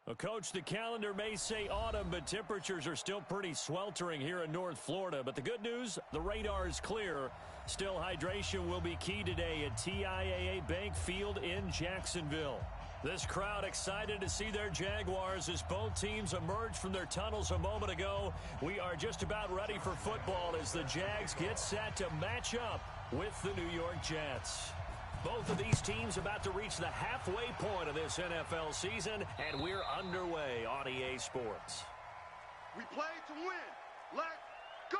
Well, Coach, the calendar may say autumn, but temperatures are still pretty sweltering here in North Florida. But the good news, the radar is clear. Still, hydration will be key today at TIAA Bank Field in Jacksonville. This crowd excited to see their Jaguars as both teams emerge from their tunnels a moment ago. We are just about ready for football as the Jags get set to match up with the New York Jets. Both of these teams about to reach the halfway point of this NFL season, and we're underway on EA Sports. We play to win. Let's go!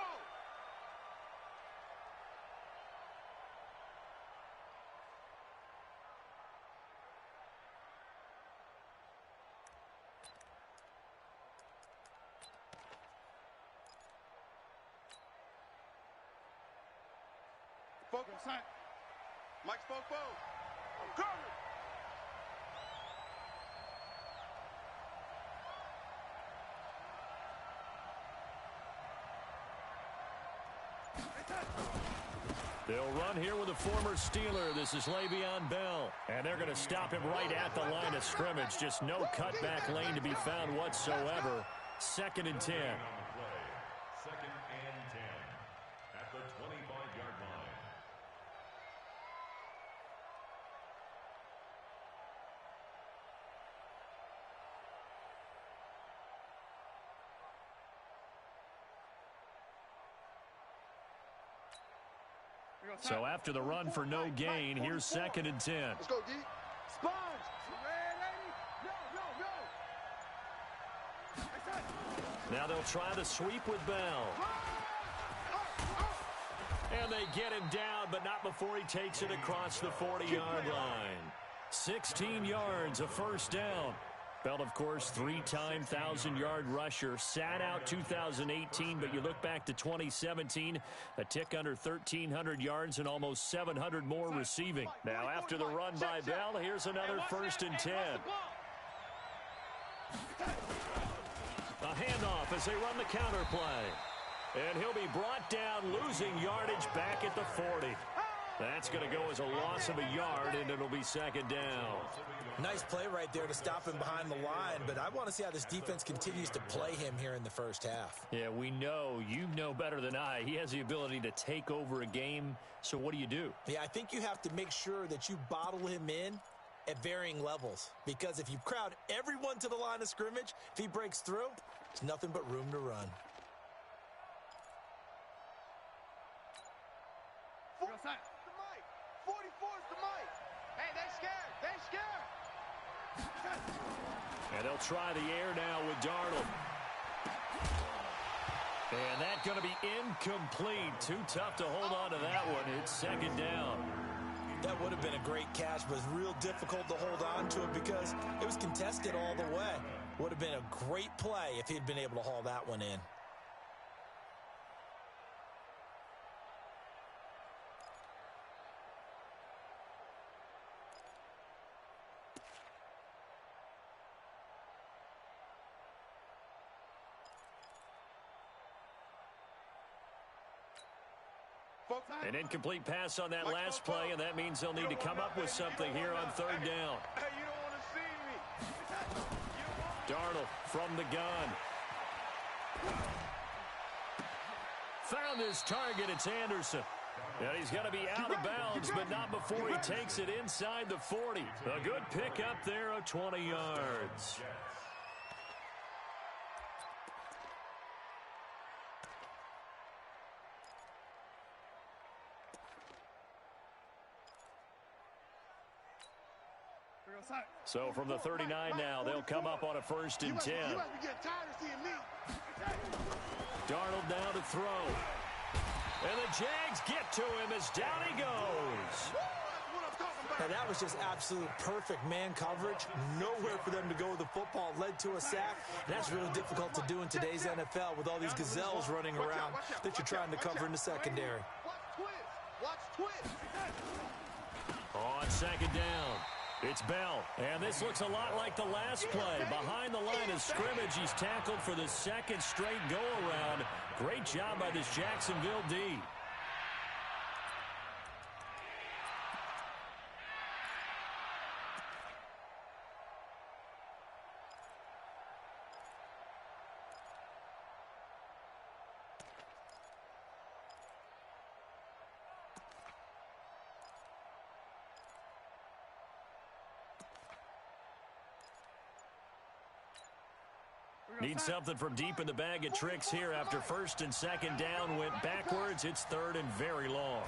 Focus, son. Mike spoke both. I'm coming. They'll run here with a former Steeler. This is Le'Veon Bell. And they're going to stop him right at the line of scrimmage. Just no cutback lane to be found whatsoever. 2nd and 10. Second and 10 at the 25-yard line. So after the run for no gain, here's 2nd and 10. Let's go, D. Sponge. Now they'll try the sweep with Bell. And they get him down, but not before he takes it across the 40-yard line. 16 yards, a first down. Bell, of course, 3-time 1,000-yard rusher. Sat out 2018, but you look back to 2017, a tick under 1,300 yards and almost 700 more receiving. Now, after the run by Bell, here's another 1st and 10. A handoff as they run the counter play. And he'll be brought down, losing yardage back at the 40. That's going to go as a loss of a yard, and it'll be 2nd down. Nice play right there to stop him behind the line, but I want to see how this defense continues to play him here in the first half. Yeah, we know. You know better than I. He has the ability to take over a game, so what do you do? Yeah, I think you have to make sure that you bottle him in at varying levels, because if you crowd everyone to the line of scrimmage, if he breaks through, there's nothing but room to run. And they'll try the air now with Darnold. And that's going to be incomplete. Too tough to hold on to that one. It's 2nd down. That would have been a great catch, but it's real difficult to hold on to it because it was contested all the way. Would have been a great play if he'd been able to haul that one in. An incomplete pass on that last play, and that means they'll need to come up with something here on 3rd down. Darnold from the gun. Found his target. It's Anderson. And he's going to be out of bounds, but not before he takes it inside the 40. A good pickup there of 20 yards. So from the 39 now, they'll come up on a 1st and 10. Darnold now to throw. And the Jags get to him as down he goes. Now that was just absolute perfect man coverage. Nowhere for them to go with the football. Led to a sack. And that's really difficult to do in today's NFL with all these gazelles running around that you're trying to cover in the secondary. On 2nd down, it's Bell. And this looks a lot like the last play. Behind the line of scrimmage, he's tackled for the 2nd straight go-around. Great job by this Jacksonville D. Need something from deep in the bag of tricks here after first and second down went backwards. It's third and very long.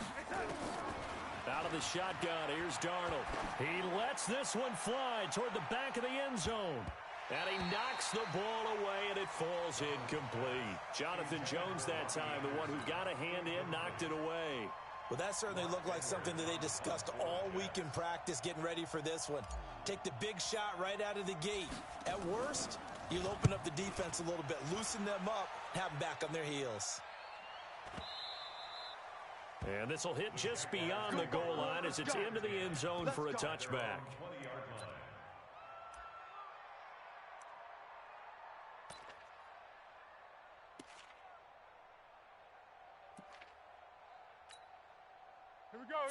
Out of the shotgun, here's Darnold. He lets this one fly toward the back of the end zone. And he knocks the ball away, and it falls incomplete. Jonathan Jones that time, the one who got a hand in, knocked it away. Well, that certainly looked like something that they discussed all week in practice, getting ready for this one. Take the big shot right out of the gate. At worst, you'll open up the defense a little bit, loosen them up, have them back on their heels. And this will hit just beyond the goal line as it's into the end zone for a touchback.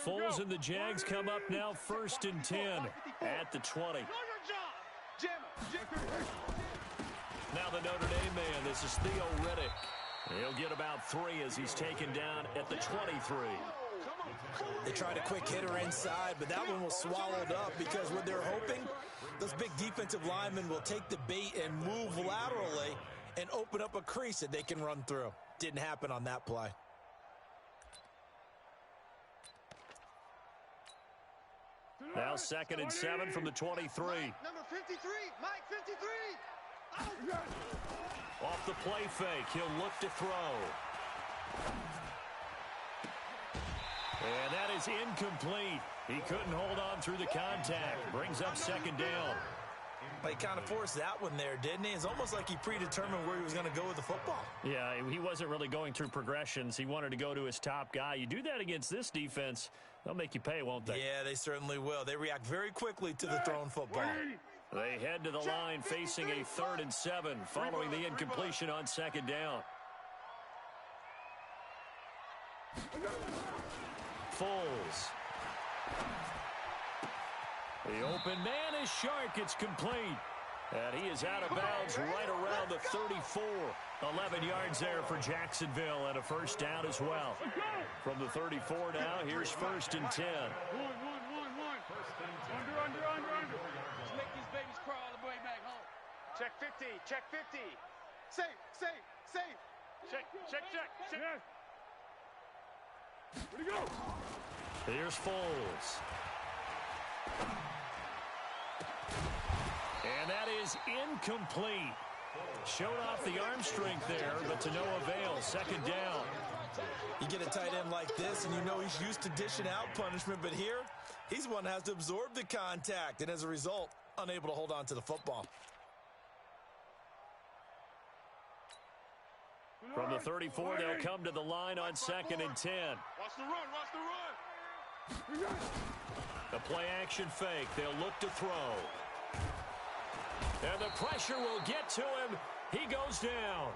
Foles and the Jags come up now first and 10 at the 20. Now the Notre Dame man, this is Theo Riddick. He'll get about 3 as he's taken down at the 23. They tried a quick hitter inside, but that one was swallowed up because what they're hoping, those big defensive linemen will take the bait and move laterally and open up a crease that they can run through. Didn't happen on that play. Now 2nd and 7 from the 23. Number 53, Mike 53. Off the play fake, he'll look to throw. And that is incomplete. He couldn't hold on through the contact. Brings up 2nd down. He kind of forced that one there, didn't he? It's almost like he predetermined where he was going to go with the football. Yeah, he wasn't really going through progressions. He wanted to go to his top guy. You do that against this defense, they'll make you pay, won't they? Yeah, they certainly will. They react very quickly to the thrown football. They head to the line facing a 3rd and 7 following the incompletion on 2nd down. Foles. The open man is Shark. It's complete. And he is out of bounds right around the 34. 11 yards there for Jacksonville and a first down as well. From the 34 now, here's 1st and 10. Under. Let's make these babies crawl all the way back home. Check 50, check 50. Safe. Check. Yes. Where'd he go? Here's Foles. And that is incomplete. Showed off the arm strength there, but to no avail. 2nd down. You get a tight end like this, and you know he's used to dishing out punishment, but here, he's one that has to absorb the contact, and as a result, unable to hold on to the football. From the 34, they'll come to the line on 2nd and 10. Watch the run. The play action fake. They'll look to throw. And the pressure will get to him. He goes down.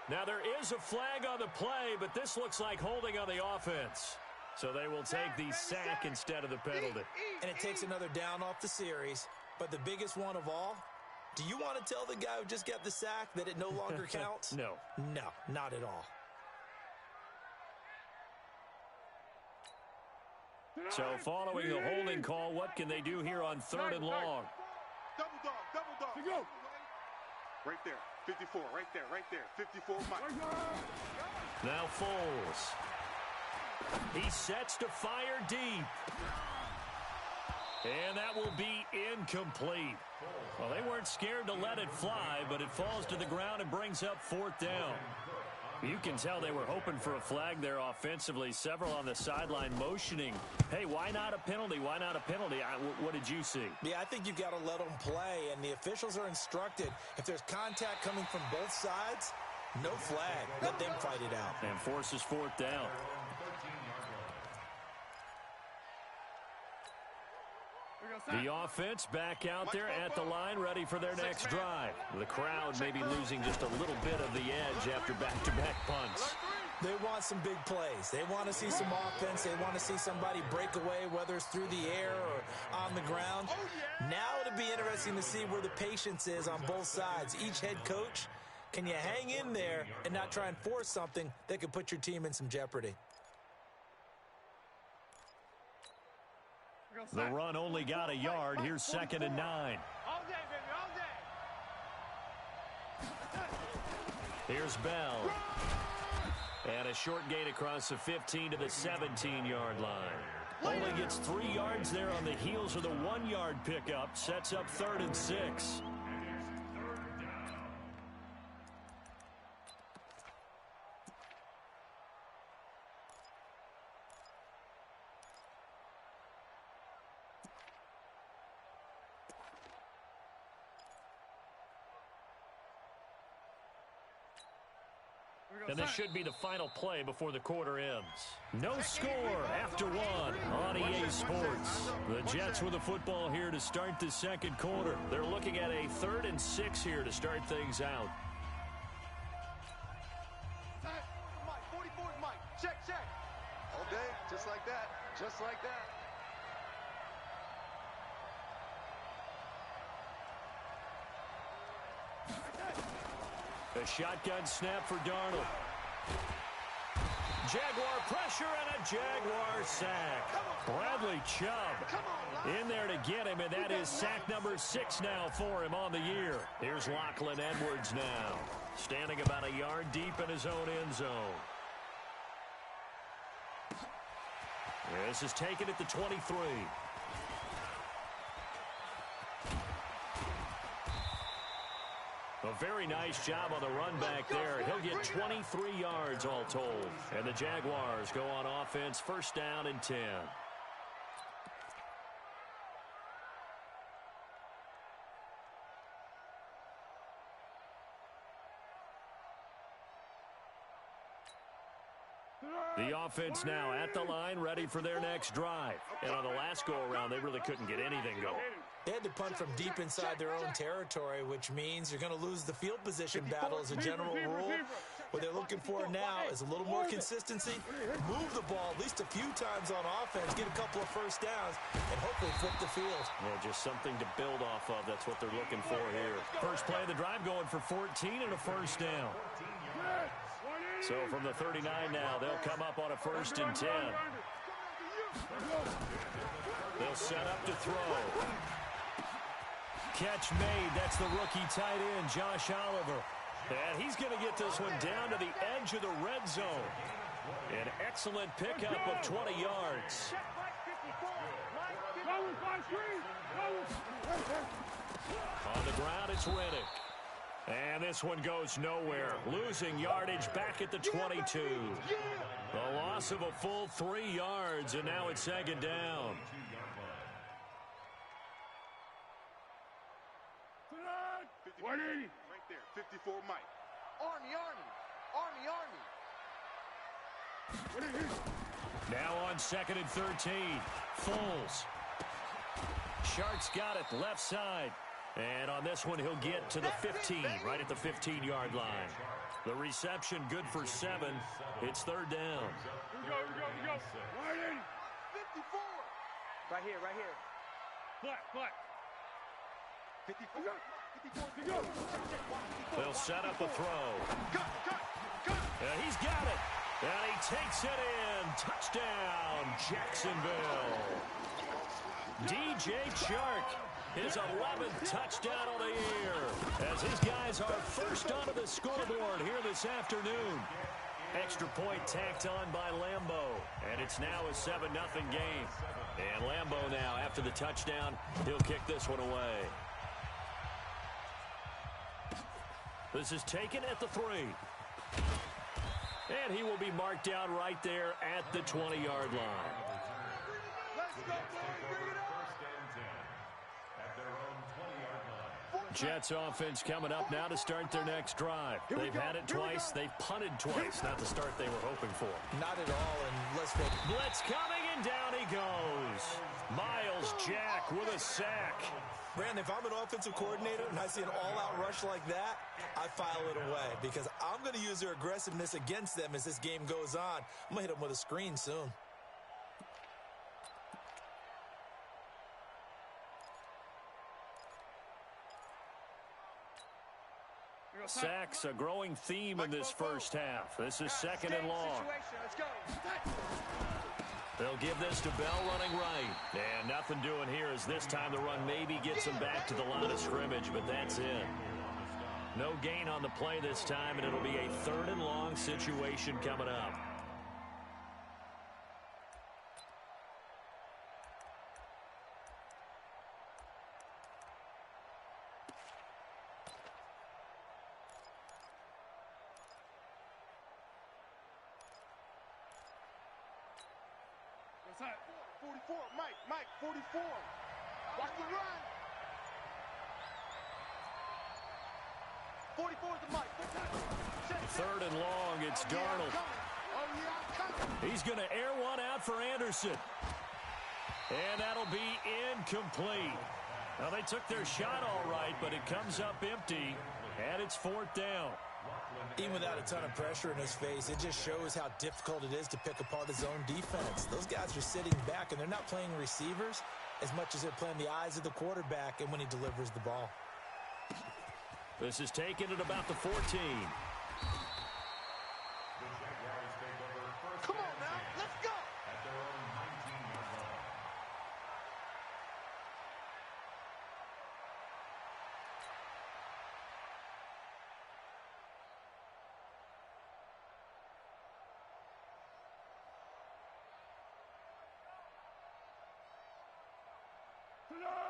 Now there is a flag on the play, but this looks like holding on the offense. So they will take the sack instead of the penalty. And it takes another down off the series. But the biggest one of all, do you want to tell the guy who just got the sack that it no longer counts? No. No, not at all. So following the holding call, what can they do here on 3rd and long? Double dog. Go. Right there. 54, right there. 54, Mike. Now Foles. He sets to fire deep. And that will be incomplete. Well, they weren't scared to let it fly, but it falls to the ground and brings up 4th down. You can tell they were hoping for a flag there offensively. Several on the sideline motioning. Hey, why not a penalty? Why not a penalty? What did you see? Yeah, I think you've got to let them play, and the officials are instructed. If there's contact coming from both sides, no flag. Let them fight it out. And forces 4th down. The offense back out there at the line, ready for their next drive. The crowd may be losing just a little bit of the edge after back-to-back punts. They want some big plays. They want to see some offense. They want to see somebody break away, whether it's through the air or on the ground. Now it'll be interesting to see where the patience is on both sides. Each head coach, can you hang in there and not try and force something that could put your team in some jeopardy? The run only got a yard. Here's 2nd and 9. All day, baby, all day. Here's Bell. And a short gain across the 15 to the 17-yard line. Only gets 3 yards there on the heels of the 1-yard pickup. Sets up 3rd and 6. And this should be the final play before the quarter ends. No score after 1 on EA Sports. The Jets with the football here to start the second quarter. They're looking at a 3rd and 6 here to start things out. Mike, 44 is Mike. Check. All day, just like that. Just like that. A shotgun snap for Darnold. Jaguar pressure and a Jaguar sack. Bradley Chubb in there to get him, and that is sack number 6 now for him on the year. Here's Lachlan Edwards now, standing about a yard deep in his own end zone. This is taken at the 23. A very nice job on the run back there. He'll get 23 yards all told. And the Jaguars go on offense, 1st down and 10. The offense now at the line, ready for their next drive. And on the last go-around, they really couldn't get anything going. They had to punt from deep inside their own territory, which means you're going to lose the field position battle as a general rule. What they're looking for now is a little more consistency, move the ball at least a few times on offense, get a couple of 1st downs, and hopefully flip the field. Yeah, just something to build off of. That's what they're looking for here. First play of the drive going for 14 and a 1st down. So from the 39 now, they'll come up on a 1st and 10. They'll set up to throw. Catch made. That's the rookie tight end, Josh Oliver. And he's going to get this one down to the edge of the red zone. An excellent pickup of 20 yards. On the ground, it's Riddick. And this one goes nowhere. Losing yardage back at the 22. The loss of a full 3 yards, and now it's 2nd down. Right there, 54 Mike. Army. Now on 2nd and 13. Foles. Shark's got it left side. And on this one, he'll get to the 15, right at the 15-yard line. The reception good for 7. It's 3rd down. We go. Right in. 54. Right here. Flat. 54. They'll set up a throw. And he's got it. And he takes it in. Touchdown, Jacksonville. DJ Chark, his 11th touchdown of the year, as his guys are first onto the scoreboard here this afternoon. Extra point tacked on by Lambo, and it's now a 7-0 game. And Lambo now, after the touchdown, he'll kick this one away. This is taken at the 3. And he will be marked down right there at the 20-yard line. Let's go, boys. Bring it up. Jets offense coming up now to start their next drive. They've had it twice. They've punted twice. Not the start they were hoping for. Not at all, and let's face it. Blitz coming, and down he goes. Miles Jack with a sack. Brandon, if I'm an offensive coordinator and I see an all-out rush like that, I file it away because I'm going to use their aggressiveness against them as this game goes on. I'm going to hit them with a screen soon. Sacks, a growing theme in this first half. This is 2nd and long. They'll give this to Bell running right. And nothing doing here as this time the run maybe gets him back to the line of scrimmage, but that's it. No gain on the play this time, and it'll be a 3rd and long situation coming up. What's that? 44, Mike, 44. Watch the run. 44 is the Mike. 3rd and long, it's Darnold. He's going to air one out for Anderson. And that'll be incomplete. Well, they took their shot all right, but it comes up empty, and it's 4th down. Even without a ton of pressure in his face, it just shows how difficult it is to pick apart his own defense. Those guys are sitting back, and they're not playing receivers as much as they're playing the eyes of the quarterback and when he delivers the ball. This is taken at about the 14. Come on now, let's go. At their own 19-yard line.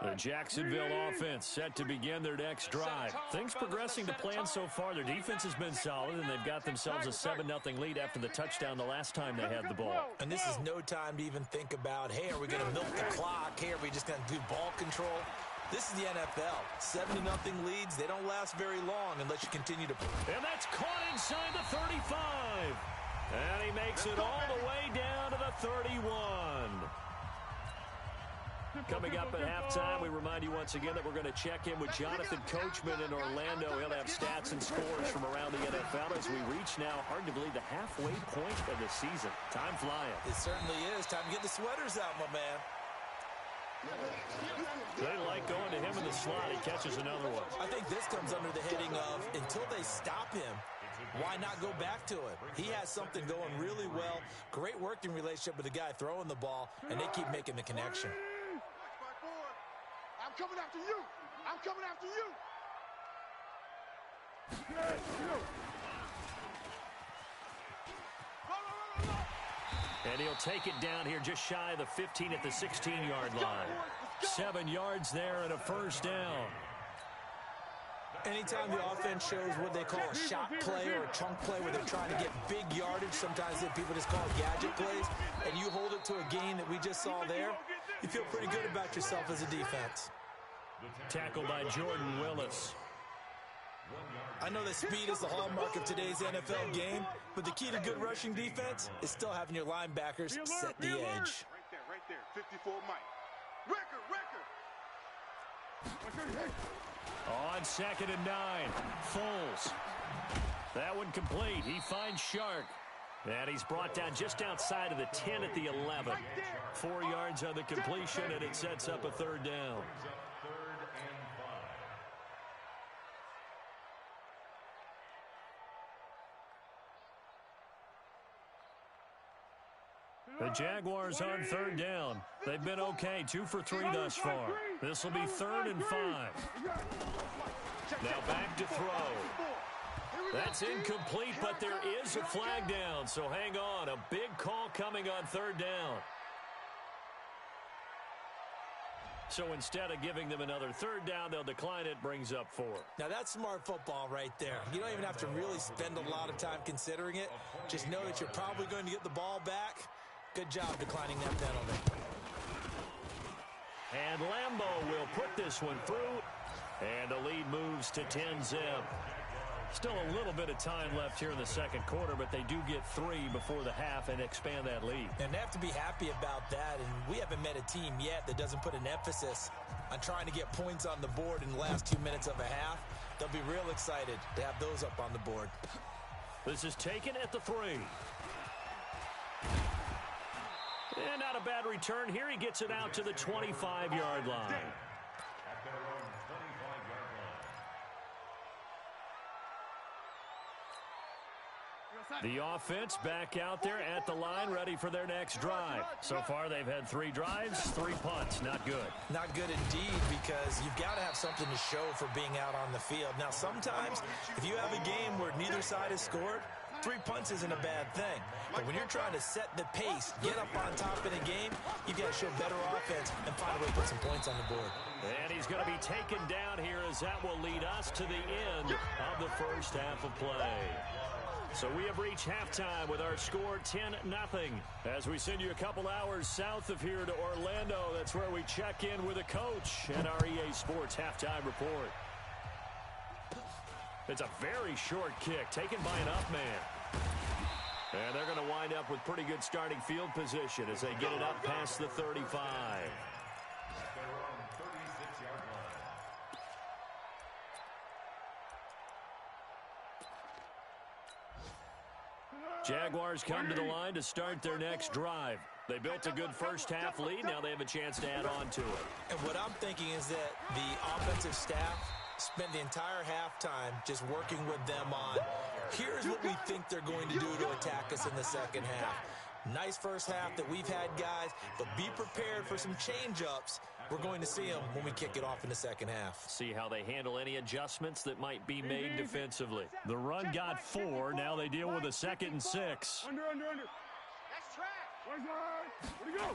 The Jacksonville offense set to begin their next drive. Things progressing to plan so far. Their defense has been solid, and they've got themselves a 7-0 lead after the touchdown the last time they had the ball. And this is no time to even think about, hey, are we going to milk the clock? Hey, are we just going to do ball control? This is the NFL. 7-0 leads, they don't last very long unless you continue to... And that's caught inside the 35. And he makes it all the way down to the 31. Coming up at halftime, we remind you once again that we're going to check in with Jonathan Coachman in Orlando. He'll have stats and scores from around the NFL as we reach now, hard to believe, the halfway point of the season. Time flying. It certainly is. Time to get the sweaters out, my man. They like going to him in the slot. He catches another one. I think this comes under the heading of, until they stop him, why not go back to it? He has something going really well. Great working relationship with the guy throwing the ball, and they keep making the connection. I'm coming after you. I'm coming after you. And he'll take it down here just shy of the 15 at the 16-yard line. 7 yards there and a 1st down. Anytime the offense shows what they call a shot play or a chunk play where they're trying to get big yardage, sometimes people just call it gadget plays, and you hold it to a gain that we just saw there, you feel pretty good about yourself as a defense. Tackled by Jordan Willis. I know that speed is the hallmark of today's NFL game, but the key to good rushing defense is still having your linebackers set the edge. Right there, 54 Mike. Record. On 2nd and 9, Foles. That one complete. He finds Shark. And he's brought down just outside of the 10 at the 11. 4 yards on the completion, and it sets up a 3rd down. The Jaguars on 3rd down. They've been okay, 2 for 3 thus far. This will be 3rd and 5. Now back to throw. That's incomplete, but there is a flag down, so hang on. A big call coming on 3rd down. So instead of giving them another 3rd down, they'll decline it, brings up 4. Now that's smart football right there. You don't even have to really spend a lot of time considering it. Just know that you're probably going to get the ball back. Good job declining that penalty. And Lambeau will put this one through, and the lead moves to 10-zip. Still a little bit of time left here in the 2nd quarter, but they do get 3 before the half and expand that lead. And they have to be happy about that, and we haven't met a team yet that doesn't put an emphasis on trying to get points on the board in the last 2 minutes of a half. They'll be real excited to have those up on the board. This is taken at the 3. And not a bad return here. He gets it out to the 25-yard line. At their own 25-yard line. The offense back out there at the line, ready for their next drive. So far, they've had 3 drives, 3 punts. Not good. Not good indeed, because you've got to have something to show for being out on the field. Now, sometimes, if you have a game where neither side has scored, 3 punts isn't a bad thing. But when you're trying to set the pace, get up on top in a game, you've got to show better offense and find a way to put some points on the board. And he's going to be taken down here, as that will lead us to the end of the first half of play. So we have reached halftime with our score 10-0. As we send you a couple hours south of here to Orlando, that's where we check in with a coach and our EA Sports halftime report. It's a very short kick taken by an up man. And they're going to wind up with pretty good starting field position as they get it up past the 35. Jaguars come to the line to start their next drive. They built a good first half lead. Now they have a chance to add on to it. And what I'm thinking is that the offensive staff spent the entire halftime just working with them on, here's what we think they're going to do to attack us in the second half. Nice first half that we've had, guys, but be prepared for some change-ups. We're going to see them when we kick it off in the second half. See how they handle any adjustments that might be made defensively. The run got 4. Now they deal with a 2nd and 6. Under. That's track. Where'd he go?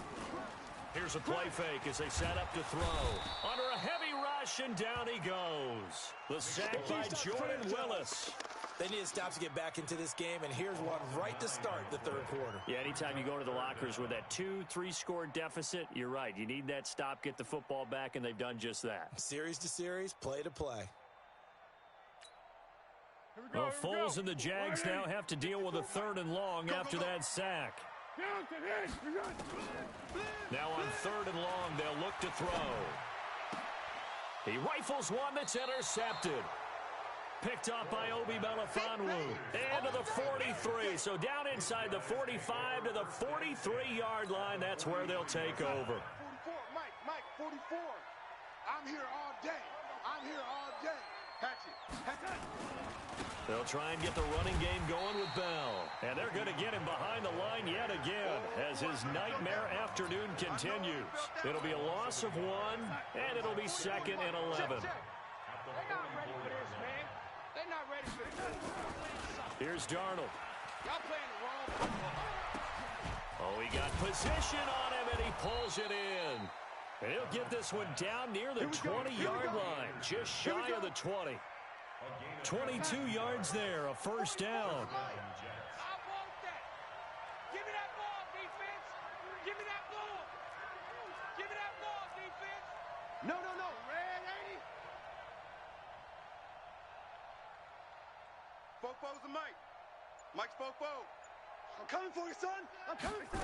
Here's a play fake as they set up to throw. Under a heavy rush, and down he goes. The sack by Jordan Willis. They need to stop to get back into this game, and here's one right to start the third quarter. Yeah, anytime you go to the lockers with that 2-3 score deficit, you're right. You need that stop, get the football back, and they've done just that. Series to series, play to play. Well, Foles and the Jags now have to deal with a 3rd and long after that sack. Now on 3rd and long, they'll look to throw. He rifles one that's intercepted. Picked up by Obi Melifonwu. And to the 43. So down inside the 45 to the 43-yard line. That's where they'll take over. 44, Mike, 44. I'm here all day. Hatch it. They'll try and get the running game going with Bell. And they're going to get him behind the line yet again as his nightmare afternoon continues. It'll be a loss of 1, and it'll be 2nd and 11. They're not ready for this, man. They're not ready for this. Here's Darnold. Y'all playing the wrong football. Oh, he got position on him, and he pulls it in. And he'll get this one down near the 20-yard line, just shy of the 20. 22 yards there, a first down. I want that. Give me that ball, defense. Give me that ball. Give me that ball, defense. No. Red 80. Fofo's the Mike. Mike's Fofo. I'm coming for you, son. I'm coming for you.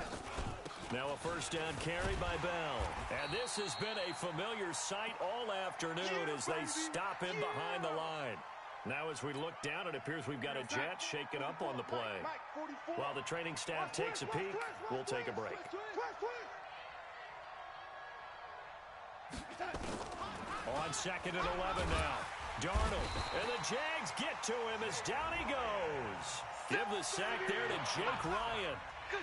Now a first down carry by Bell. And this has been a familiar sight all afternoon as they stop him behind the line. Now as we look down, it appears we've got a jet shaken up on the play. While the training staff takes a peek, we'll take a break. On 2nd and 11 now. Darnold, and the Jags get to him as down he goes. Give the sack there to Jake Ryan.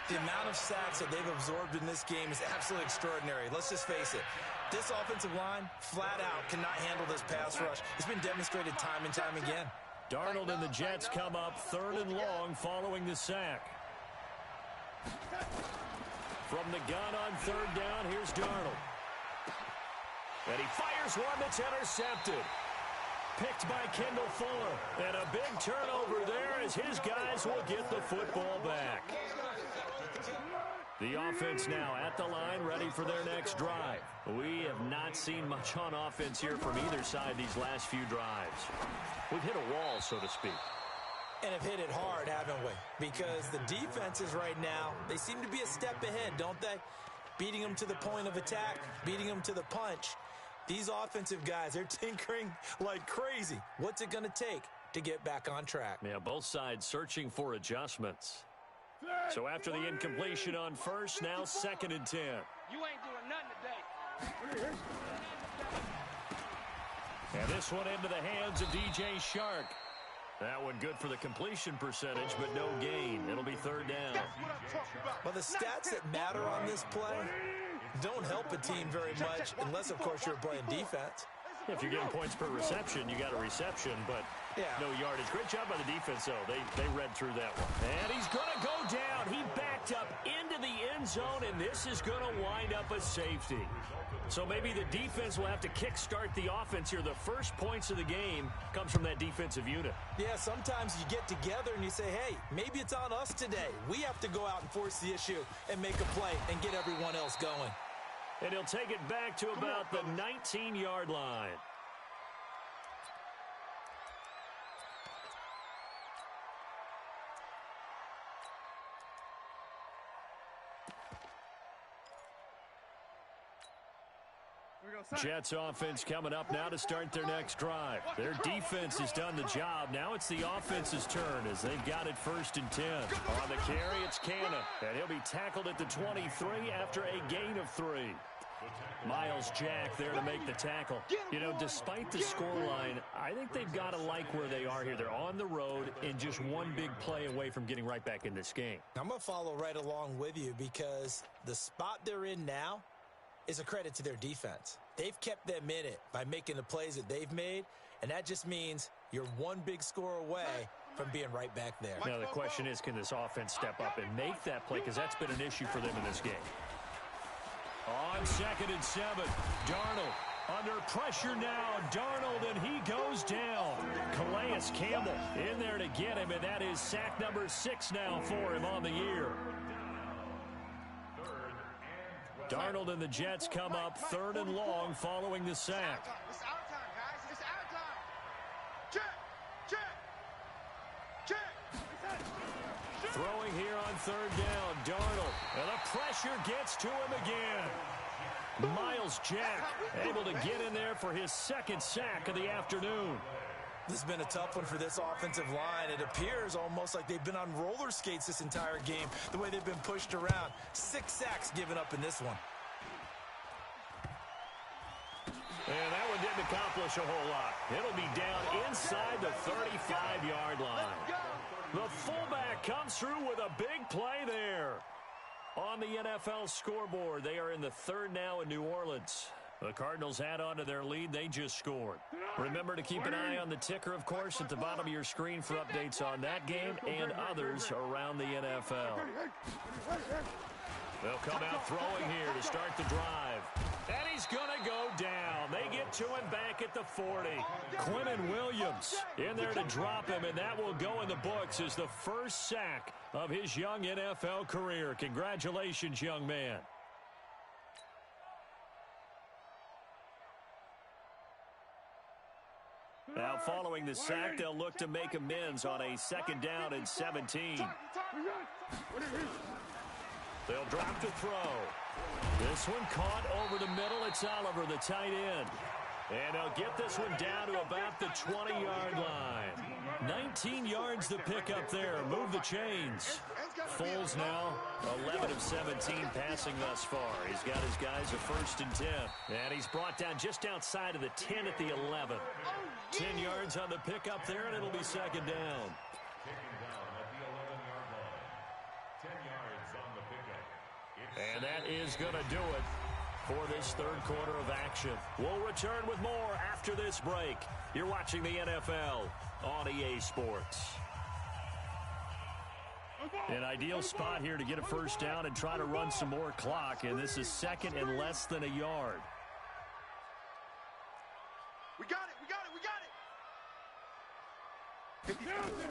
The amount of sacks that they've absorbed in this game is absolutely extraordinary. Let's just face it. This offensive line, flat out, cannot handle this pass rush. It's been demonstrated time and time again. Darnold and the Jets come up 3rd and long following the sack. From the gun on 3rd down, here's Darnold. And he fires one that's intercepted. Picked by Kendall Fuller. And a big turnover there as his guys will get the football back. The offense now at the line, ready for their next drive. We have not seen much on offense here from either side these last few drives. We've hit a wall, so to speak. And have hit it hard, haven't we? Because the defenses right now, they seem to be a step ahead, don't they? Beating them to the point of attack, beating them to the punch. These offensive guys, they're tinkering like crazy. What's it going to take to get back on track? Yeah, both sides searching for adjustments. So after the incompletion on first, now 2nd and 10. You ain't doing nothing today. And this one into the hands of DJ Shark. That one good for the completion percentage, but no gain. It'll be third down. Well, the stats that matter on this play don't help a team very much unless, of course, you're playing defense. If you're getting points per reception, you got a reception, but no yardage. Great job by the defense, though. They read through that one. And he's going to go down. He backed up into the end zone, and this is going to wind up a safety. So maybe the defense will have to kickstart the offense here. The first points of the game comes from that defensive unit. Yeah, sometimes you get together and you say, hey, maybe it's on us today. We have to go out and force the issue and make a play and get everyone else going. And he'll take it back to about the 19-yard line. Jets offense coming up now to start their next drive. Their defense has done the job. Now it's the offense's turn as they've got it 1st and 10. On the carry, it's Canna, and he'll be tackled at the 23 after a gain of 3. Miles Jack there to make the tackle. You know, despite the scoreline, I think they've got to like where they are here. They're on the road and just one big play away from getting right back in this game. I'm going to follow right along with you because the spot they're in now is a credit to their defense. They've kept them in it by making the plays that they've made, and that just means you're one big score away from being right back there. Now the question is, can this offense step up and make that play? Because that's been an issue for them in this game. On 2nd and 7, Darnold under pressure now. Darnold, and he goes down. Calais Campbell in there to get him, and that is sack number 6 now for him on the year. Darnold and the Jets come up 3rd and long following the sack. It's our time, guys. It's our time. Check. Throwing here on 3rd down, Darnold. And the pressure gets to him again. Miles Jack able to get in there for his 2nd sack of the afternoon. This has been a tough one for this offensive line. It appears almost like they've been on roller skates this entire game, the way they've been pushed around. 6 sacks given up in this one. And that one didn't accomplish a whole lot. It'll be down inside the 35-yard line. The fullback comes through with a big play there. On the NFL scoreboard, they are in the 3rd now in New Orleans. The Cardinals add on to their lead. They just scored. Remember to keep an eye on the ticker, of course, at the bottom of your screen for updates on that game and others around the NFL. They'll come out throwing here to start the drive. And he's going to go down. They get to him back at the 40. Quinnen Williams in there to drop him, and that will go in the books as the first sack of his young NFL career. Congratulations, young man. Now, following the sack, they'll look to make amends on a 2nd down and 17. They'll drop the throw. This one caught over the middle. It's Oliver, the tight end. And they'll get this one down to about the 20-yard line. 19 yards to pick up there. Move the chains. Foles now 11 of 17 passing thus far. He's got his guys a 1st and 10. And he's brought down just outside of the 10 at the 11. 10 yards on the pickup there, and it'll be 2nd down. And that is going to do it for this 3rd quarter of action. We'll return with more after this break. You're watching the NFL on EA Sports. An ideal spot here to get a 1st down and try to run some more clock, and this is 2nd and less than a yard. We got it.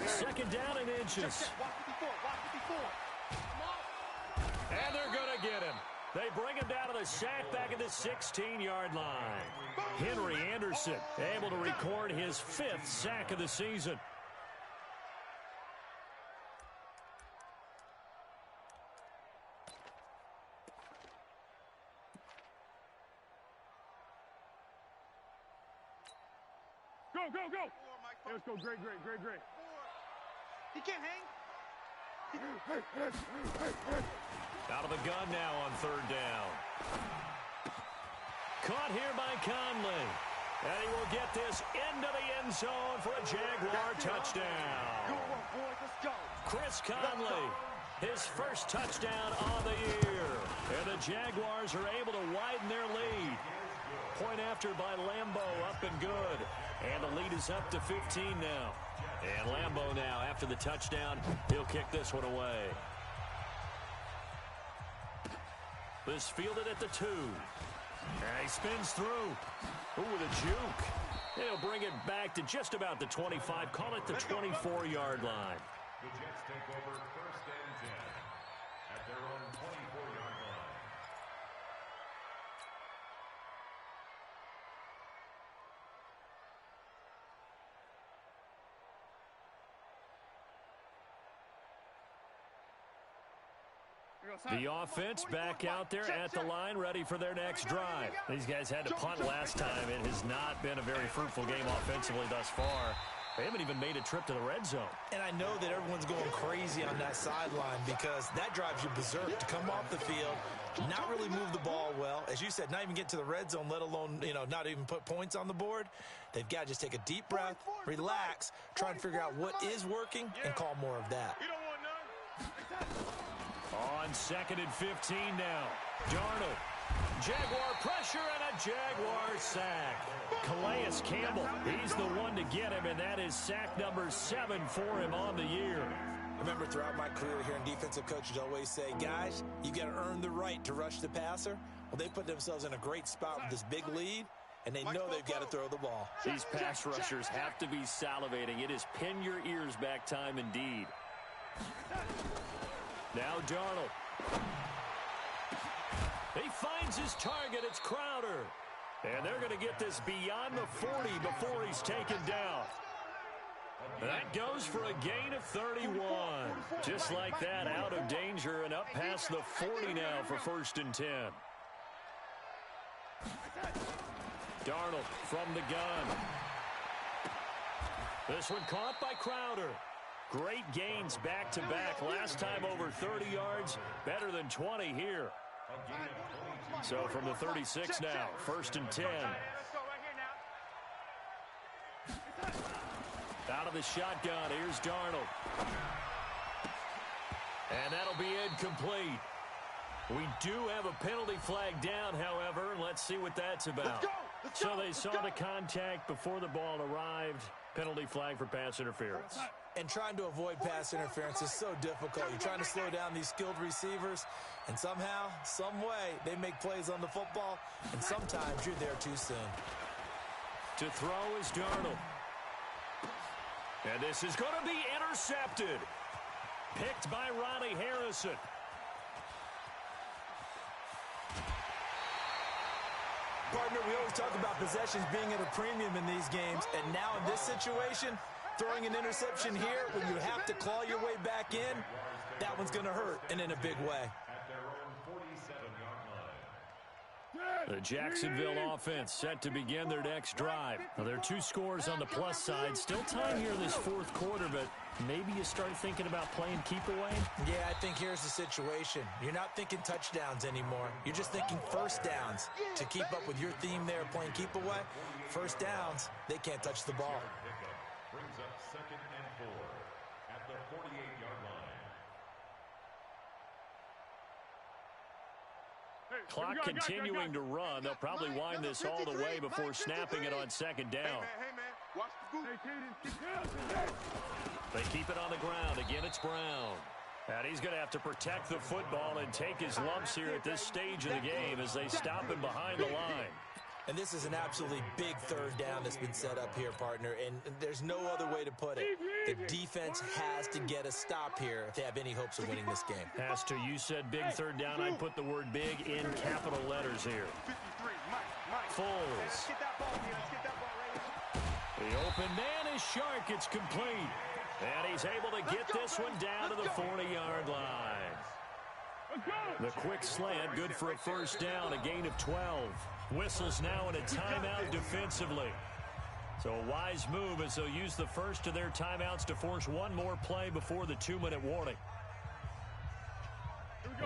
2nd down and inches. And they're going to get him. They bring him down to the sack back at the 16-yard line. Henry Anderson able to record his 5th sack of the season. Go. Let's go. Great. He can't hang. Out of the gun now on 3rd down. Caught here by Conley. And he will get this into the end zone for a Jaguar touchdown. Good one, boys. Let's go. Chris Conley, his first touchdown on the year. And the Jaguars are able to widen their lead. Point after by Lambeau, up and good. And the lead is up to 15 now. And Lambeau now, after the touchdown, he'll kick this one away. This fielded at the 2. And he spins through. Ooh, with a juke. And he'll bring it back to just about the 25. Call it the 24-yard line. The Jets take over 1st and 10 at their own 24-yard line. The offense back out there at the line, ready for their next drive. These guys had to punt last time. It has not been a very fruitful game offensively thus far. They haven't even made a trip to the red zone. And I know that everyone's going crazy on that sideline because that drives you berserk to come off the field, not really move the ball well. As you said, not even get to the red zone, let alone, not even put points on the board. They've got to just take a deep breath, relax, try and figure out what is working, and call more of that. You don't want none. On 2nd and 15 now. Darnold. Jaguar pressure and a Jaguar sack. Calais Campbell, he's the one to get him, and that is sack number 7 for him on the year. I remember throughout my career hearing defensive coaches always say, guys, you got to earn the right to rush the passer. Well, they put themselves in a great spot with this big lead, and they know they've got to throw the ball. These pass rushers have to be salivating. It is pin your ears back time indeed. Now Darnold. He finds his target. It's Crowder. And they're going to get this beyond the 40 before he's taken down. That goes for a gain of 31. Just like that, out of danger and up past the 40 now for 1st and 10. Darnold from the gun. This one caught by Crowder. Great gains back-to-back. Last time over 30 yards, better than 20 here. So from the 36 now, 1st and 10. Out of the shotgun, here's Darnold. And that'll be incomplete. We do have a penalty flag down, however. Let's see what that's about. So they saw the contact before the ball arrived. Penalty flag for pass interference. And trying to avoid pass interference is so difficult. You're trying to slow down these skilled receivers, and somehow, some way, they make plays on the football, and sometimes you're there too soon. To throw is Darnold. And this is going to be intercepted. Picked by Ronnie Harrison. Partner, we always talk about possessions being at a premium in these games, and now in this situation, throwing an interception here when you have to claw your way back in, that one's going to hurt, and in a big way. At their own 47-yard line. The Jacksonville offense set to begin their next drive. Now, there are 2 scores on the plus side. Still time here in this 4th quarter, but maybe you start thinking about playing keep away? Yeah, I think here's the situation. You're not thinking touchdowns anymore. You're just thinking first downs. To keep up with your theme there, playing keep away, first downs, they can't touch the ball. Brings up 2nd and 4 at the 48-yard line. Clock continuing to run. They'll probably wind this all the way before snapping it on 2nd down. Hey, man. Watch the boot. They keep it on the ground. Again, it's Brown. And he's going to have to protect the football and take his lumps here at this stage of the game as they stop him behind the line. And this is an absolutely big 3rd down that's been set up here, partner, and there's no other way to put it. The defense has to get a stop here if they have any hopes of winning this game. Has to. You said big 3rd down. I'd put the word big in capital letters here. Foles. The open man is Shark. It's complete. And he's able to get this one down to the 40-yard line. The quick slant, good for a 1st down, a gain of 12. Whistles now in a timeout defensively. So a wise move as they'll use the first of their timeouts to force one more play before the 2-minute warning.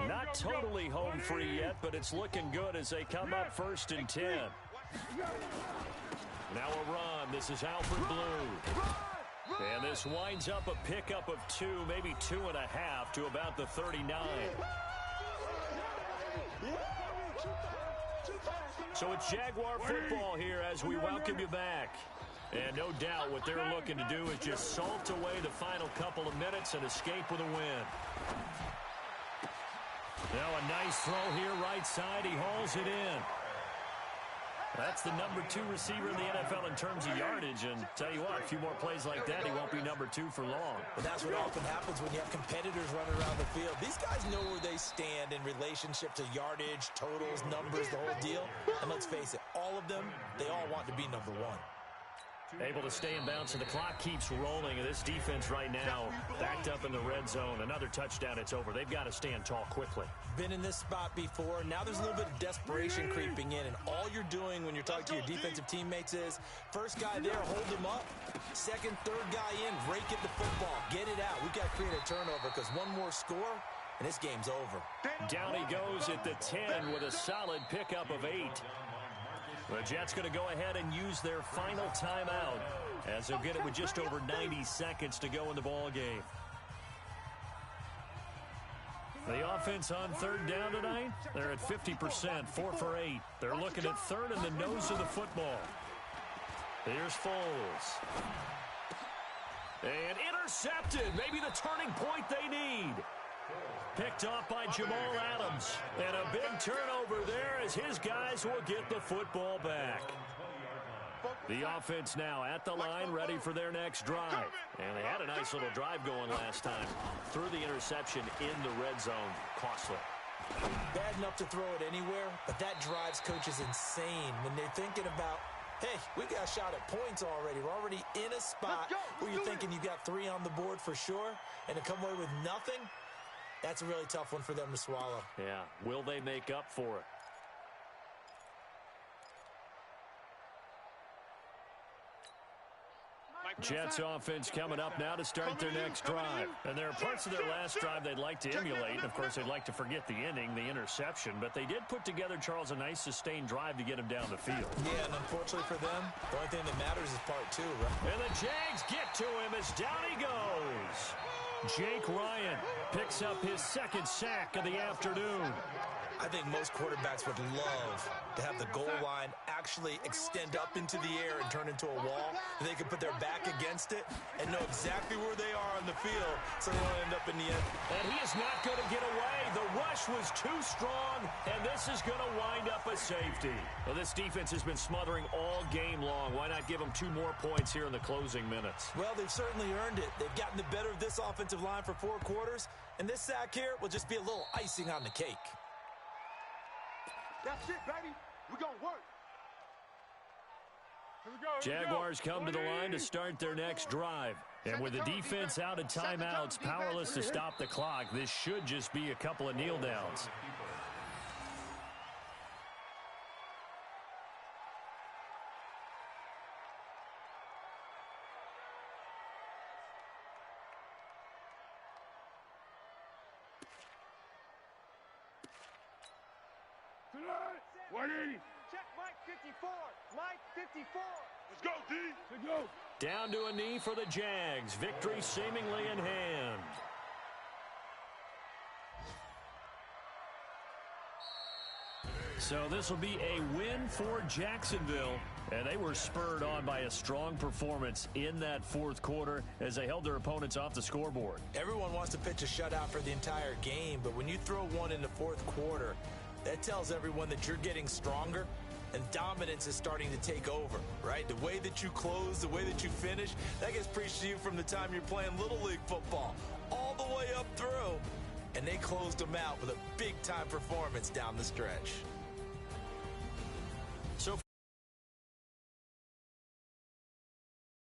Not totally home free yet, but it's looking good as they come up 1st and 10. Now a run. This is Alfred Blue. And this winds up a pickup of 2, maybe 2.5 to about the 39. So it's Jaguar football here as we welcome you back. And no doubt what they're looking to do is just salt away the final couple of minutes and escape with a win. Now a nice throw here right side. He hauls it in. That's the number 2 receiver in the NFL in terms of yardage. And tell you what, a few more plays like that, he won't be number 2 for long. But that's what often happens when you have competitors running around the field. These guys know where they stand in relationship to yardage, totals, numbers, the whole deal. And let's face it, all of them, they all want to be number 1. Able to stay in bounds, and the clock keeps rolling. And this defense right now backed up in the red zone. Another touchdown, it's over. They've got to stand tall quickly. Been in this spot before. Now there's a little bit of desperation creeping in. And all you're doing when you're talking to your defensive teammates is, first guy there, hold him up. Second, third guy in, rake at the football. Get it out. We've got to create a turnover because one more score, and this game's over. Down he goes at the 10 with a solid pickup of 8. The Jets going to go ahead and use their final timeout as they'll get it with just over 90 seconds to go in the ball game. The offense on third down tonight, they're at 50%, 4 for 8. They're looking at third in the nose of the football. Here's Foles. And intercepted, maybe the turning point they need. Picked off by Jamal Adams. And a big turnover there as his guys will get the football back. The offense now at the line, ready for their next drive. And they had a nice little drive going last time. Threw the interception in the red zone. Costly. Bad enough to throw it anywhere, but that drives coaches insane when they're thinking about, hey, we got a shot at points already. We're already in a spot where you're thinking you got 3 on the board for sure, and to come away with nothing, that's a really tough one for them to swallow. Yeah, will they make up for it? Jets offense coming up now to start their next drive. And there are parts of their last drive they'd like to emulate. Of course, they'd like to forget the inning, the interception. But they did put together, Charles, a nice sustained drive to get him down the field. Yeah, and unfortunately for them, the only thing that matters is part 2, right? And the Jags get to him as down he goes. Jake Ryan picks up his 2nd sack of the afternoon. I think most quarterbacks would love to have the goal line actually extend up into the air and turn into a wall. They could put their back against it and know exactly where they are on the field so they don't end up in the end. And he is not going to get away. The rush was too strong, and this is going to wind up a safety. Well, this defense has been smothering all game long. Why not give them 2 more points here in the closing minutes? Well, they've certainly earned it. They've gotten the better of this offensive line for 4 quarters, and this sack here will just be a little icing on the cake. That's it, baby. We're going to work. Jaguars come to the line to start their next drive. And with the defense out of timeouts, powerless to stop the clock, this should just be a couple of kneel downs. Check Mike 54. Mike 54. Let's go, D. Let's go. Down to a knee for the Jags. Victory seemingly in hand. So this will be a win for Jacksonville. And they were spurred on by a strong performance in that 4th quarter as they held their opponents off the scoreboard. Everyone wants to pitch a shutout for the entire game, but when you throw one in the 4th quarter, that tells everyone that you're getting stronger and dominance is starting to take over, right? The way that you close, the way that you finish, that gets preached to you from the time you're playing Little League football all the way up through. And they closed them out with a big-time performance down the stretch.